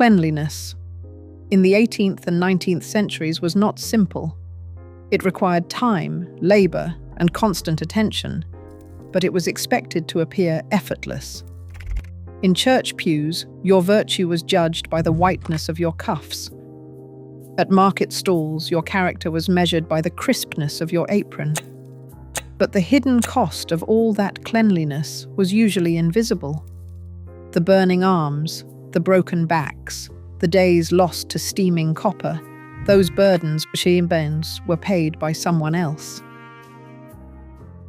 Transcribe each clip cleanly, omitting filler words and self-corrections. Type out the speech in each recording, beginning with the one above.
Cleanliness, in the 18th and 19th centuries, was not simple. It required time, labor, and constant attention, but it was expected to appear effortless. In church pews, your virtue was judged by the whiteness of your cuffs. At market stalls, your character was measured by the crispness of your apron. But the hidden cost of all that cleanliness was usually invisible. The burning arms, the broken backs, the days lost to steaming copper, those burdens were paid by someone else.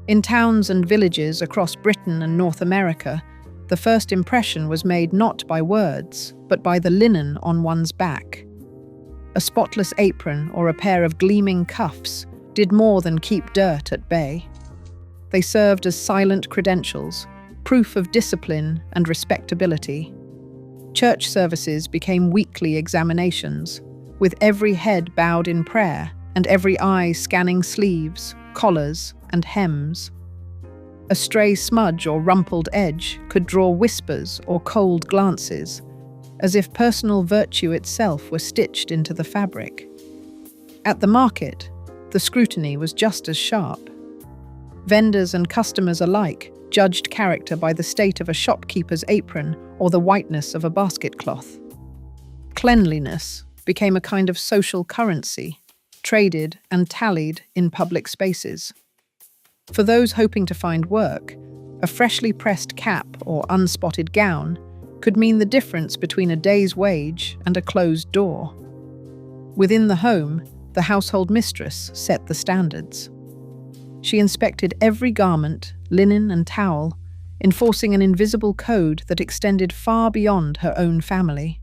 In towns and villages across Britain and North America, the first impression was made not by words, but by the linen on one's back. A spotless apron or a pair of gleaming cuffs did more than keep dirt at bay. They served as silent credentials, proof of discipline and respectability. Church services became weekly examinations, with every head bowed in prayer and every eye scanning sleeves, collars, and hems. A stray smudge or rumpled edge could draw whispers or cold glances, as if personal virtue itself were stitched into the fabric. At the market, the scrutiny was just as sharp. Vendors and customers alike judged character by the state of a shopkeeper's apron or the whiteness of a basket cloth. Cleanliness became a kind of social currency, traded and tallied in public spaces. For those hoping to find work, a freshly pressed cap or unspotted gown could mean the difference between a day's wage and a closed door. Within the home, the household mistress set the standards. She inspected every garment, linen and towel, enforcing an invisible code that extended far beyond her own family.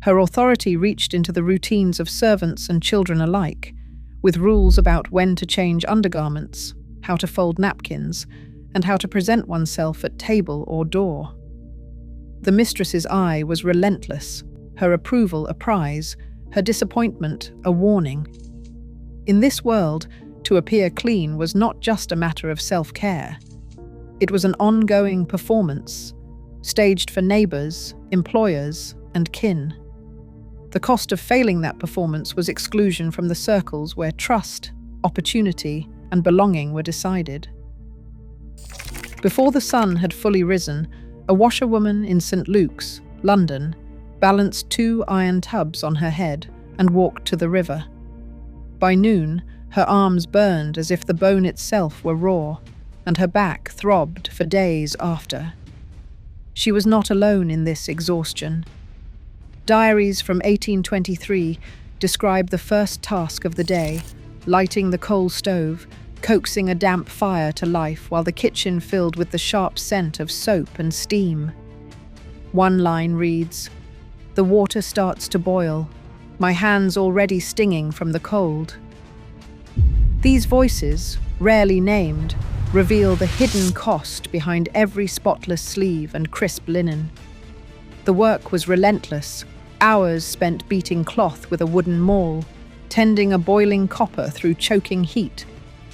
Her authority reached into the routines of servants and children alike, with rules about when to change undergarments, how to fold napkins, and how to present oneself at table or door. The mistress's eye was relentless, her approval a prize, her disappointment a warning. In this world, to appear clean was not just a matter of self-care. It was an ongoing performance, staged for neighbours, employers, and kin. The cost of failing that performance was exclusion from the circles where trust, opportunity, and belonging were decided. Before the sun had fully risen, a washerwoman in St. Luke's, London, balanced 2 iron tubs on her head and walked to the river. By noon, her arms burned as if the bone itself were raw, and her back throbbed for days after. She was not alone in this exhaustion. Diaries from 1823 describe the first task of the day, lighting the coal stove, coaxing a damp fire to life while the kitchen filled with the sharp scent of soap and steam. One line reads, "The water starts to boil, my hands already stinging from the cold." These voices, rarely named, reveal the hidden cost behind every spotless sleeve and crisp linen. The work was relentless, hours spent beating cloth with a wooden maul, tending a boiling copper through choking heat,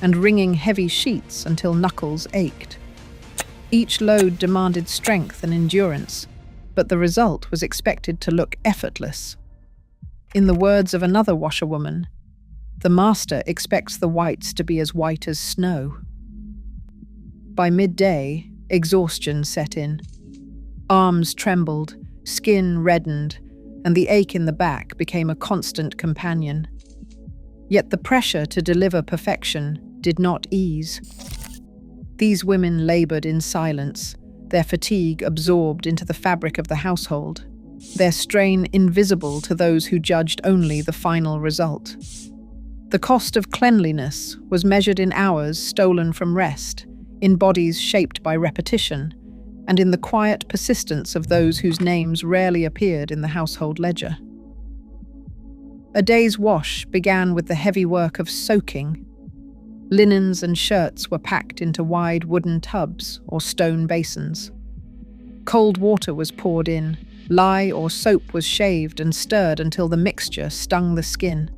and wringing heavy sheets until knuckles ached. Each load demanded strength and endurance, but the result was expected to look effortless. In the words of another washerwoman, "The master expects the whites to be as white as snow." By midday, exhaustion set in. Arms trembled, skin reddened, and the ache in the back became a constant companion. Yet the pressure to deliver perfection did not ease. These women labored in silence, their fatigue absorbed into the fabric of the household, their strain invisible to those who judged only the final result. The cost of cleanliness was measured in hours stolen from rest, in bodies shaped by repetition, and in the quiet persistence of those whose names rarely appeared in the household ledger. A day's wash began with the heavy work of soaking. Linens and shirts were packed into wide wooden tubs or stone basins. Cold water was poured in, lye or soap was shaved and stirred until the mixture stung the skin.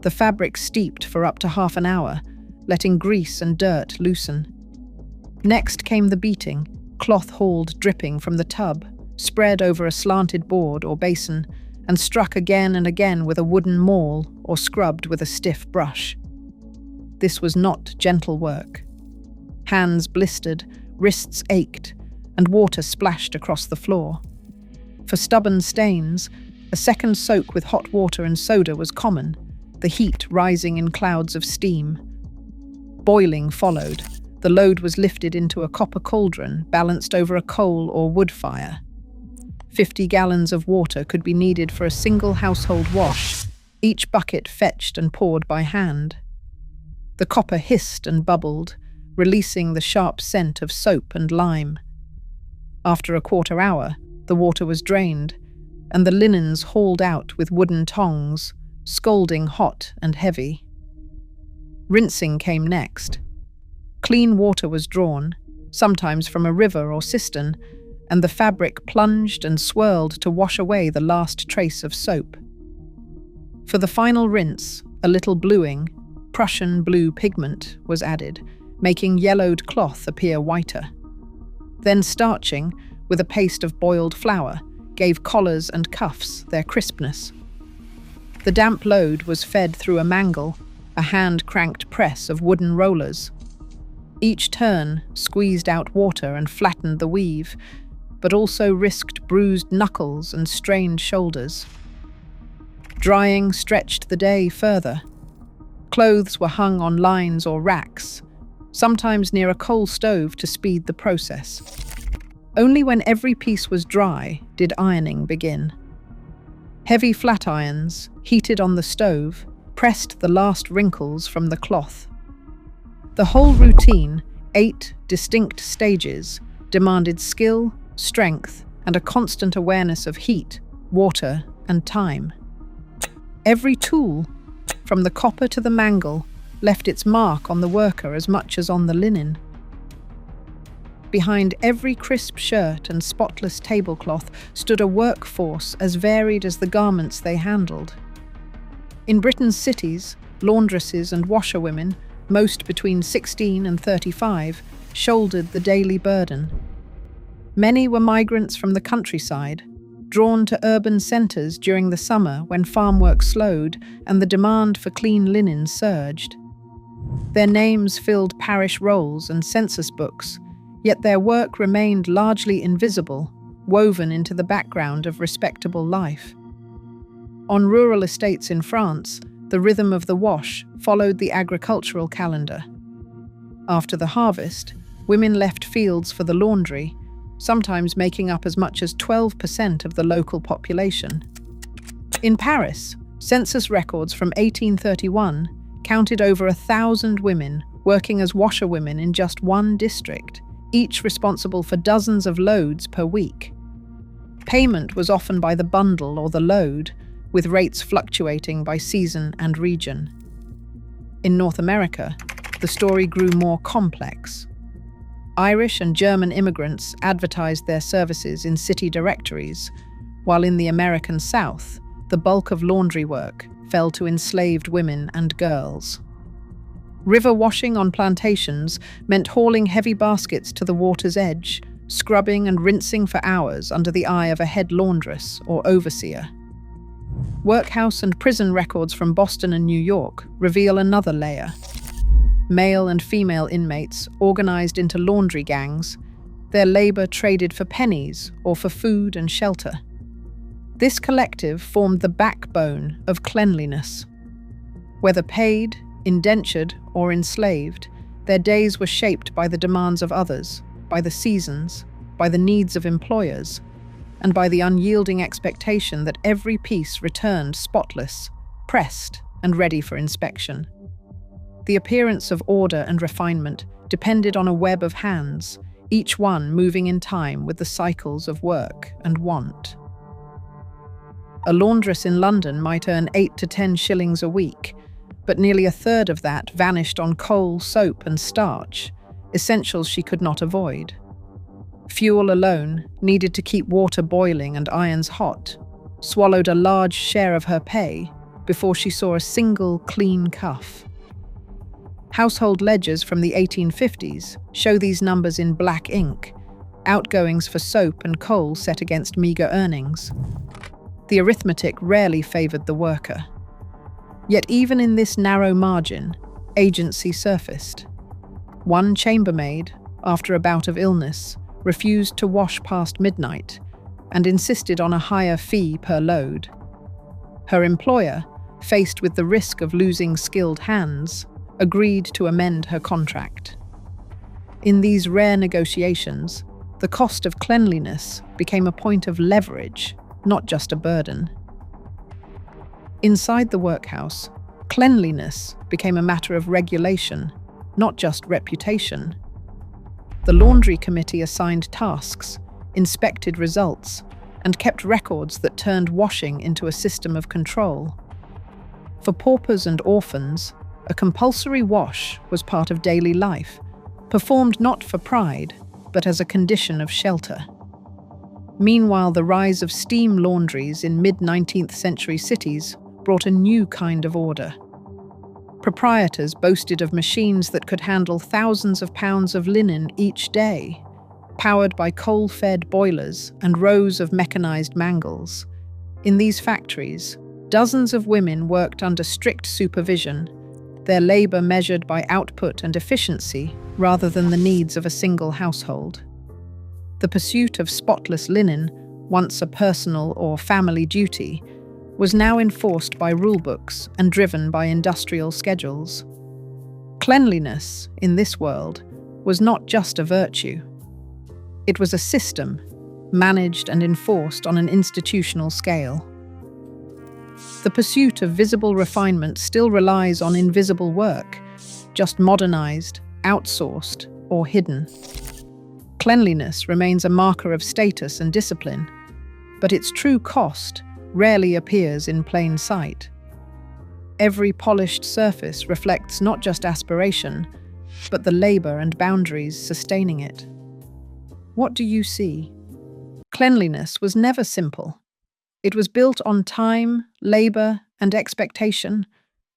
The fabric steeped for up to half an hour, letting grease and dirt loosen. Next came the beating, cloth hauled dripping from the tub, spread over a slanted board or basin, and struck again and again with a wooden maul or scrubbed with a stiff brush. This was not gentle work. Hands blistered, wrists ached, and water splashed across the floor. For stubborn stains, a second soak with hot water and soda was common, the heat rising in clouds of steam. Boiling followed. The load was lifted into a copper cauldron balanced over a coal or wood fire. 50 gallons of water could be needed for a single household wash, each bucket fetched and poured by hand. The copper hissed and bubbled, releasing the sharp scent of soap and lime. After a quarter hour, the water was drained, and the linens hauled out with wooden tongs, scalding hot and heavy. Rinsing came next. Clean water was drawn, sometimes from a river or cistern, and the fabric plunged and swirled to wash away the last trace of soap. For the final rinse, a little bluing, Prussian blue pigment, was added, making yellowed cloth appear whiter. Then starching, with a paste of boiled flour, gave collars and cuffs their crispness. The damp load was fed through a mangle, a hand-cranked press of wooden rollers. Each turn squeezed out water and flattened the weave, but also risked bruised knuckles and strained shoulders. Drying stretched the day further. Clothes were hung on lines or racks, sometimes near a coal stove to speed the process. Only when every piece was dry did ironing begin. Heavy flat irons, heated on the stove, pressed the last wrinkles from the cloth. The whole routine, 8 distinct stages, demanded skill, strength, and a constant awareness of heat, water, and time. Every tool, from the copper to the mangle, left its mark on the worker as much as on the linen. Behind every crisp shirt and spotless tablecloth stood a workforce as varied as the garments they handled. In Britain's cities, laundresses and washerwomen, most between 16 and 35, shouldered the daily burden. Many were migrants from the countryside, drawn to urban centres during the summer when farm work slowed and the demand for clean linen surged. Their names filled parish rolls and census books, yet their work remained largely invisible, woven into the background of respectable life. On rural estates in France, the rhythm of the wash followed the agricultural calendar. After the harvest, women left fields for the laundry, sometimes making up as much as 12% of the local population. In Paris, census records from 1831 counted over 1,000 women working as washerwomen in just one district, each responsible for dozens of loads per week. Payment was often by the bundle or the load, with rates fluctuating by season and region. In North America, the story grew more complex. Irish and German immigrants advertised their services in city directories, while in the American South, the bulk of laundry work fell to enslaved women and girls. River washing on plantations meant hauling heavy baskets to the water's edge, scrubbing and rinsing for hours under the eye of a head laundress or overseer. Workhouse and prison records from Boston and New York reveal another layer. Male and female inmates organized into laundry gangs, their labor traded for pennies or for food and shelter. This collective formed the backbone of cleanliness. Whether paid, indentured, or enslaved, their days were shaped by the demands of others, by the seasons, by the needs of employers, and by the unyielding expectation that every piece returned spotless, pressed, and ready for inspection. The appearance of order and refinement depended on a web of hands, each one moving in time with the cycles of work and want. A laundress in London might earn 8 to 10 shillings a week, but nearly a third of that vanished on coal, soap, and starch, essentials she could not avoid. Fuel alone, needed to keep water boiling and irons hot, swallowed a large share of her pay before she saw a single clean cuff. Household ledgers from the 1850s show these numbers in black ink, outgoings for soap and coal set against meagre earnings. The arithmetic rarely favored the worker. Yet even in this narrow margin, agency surfaced. One chambermaid, after a bout of illness, refused to wash past midnight and insisted on a higher fee per load. Her employer, faced with the risk of losing skilled hands, agreed to amend her contract. In these rare negotiations, the cost of cleanliness became a point of leverage, not just a burden. Inside the workhouse, cleanliness became a matter of regulation, not just reputation. The laundry committee assigned tasks, inspected results, and kept records that turned washing into a system of control. For paupers and orphans, a compulsory wash was part of daily life, performed not for pride, but as a condition of shelter. Meanwhile, the rise of steam laundries in mid-19th century cities brought a new kind of order. Proprietors boasted of machines that could handle thousands of pounds of linen each day, powered by coal-fed boilers and rows of mechanized mangles. In these factories, dozens of women worked under strict supervision, their labor measured by output and efficiency rather than the needs of a single household. The pursuit of spotless linen, once a personal or family duty, was now enforced by rulebooks and driven by industrial schedules. Cleanliness, in this world, was not just a virtue. It was a system, managed and enforced on an institutional scale. The pursuit of visible refinement still relies on invisible work, just modernized, outsourced, or hidden. Cleanliness remains a marker of status and discipline, but its true cost rarely appears in plain sight. Every polished surface reflects not just aspiration, but the labor and boundaries sustaining it. What do you see? Cleanliness was never simple. It was built on time, labor, and expectation,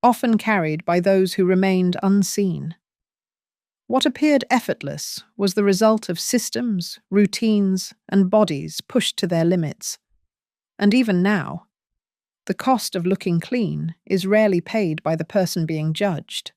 often carried by those who remained unseen. What appeared effortless was the result of systems, routines, and bodies pushed to their limits. And even now, the cost of looking clean is rarely paid by the person being judged.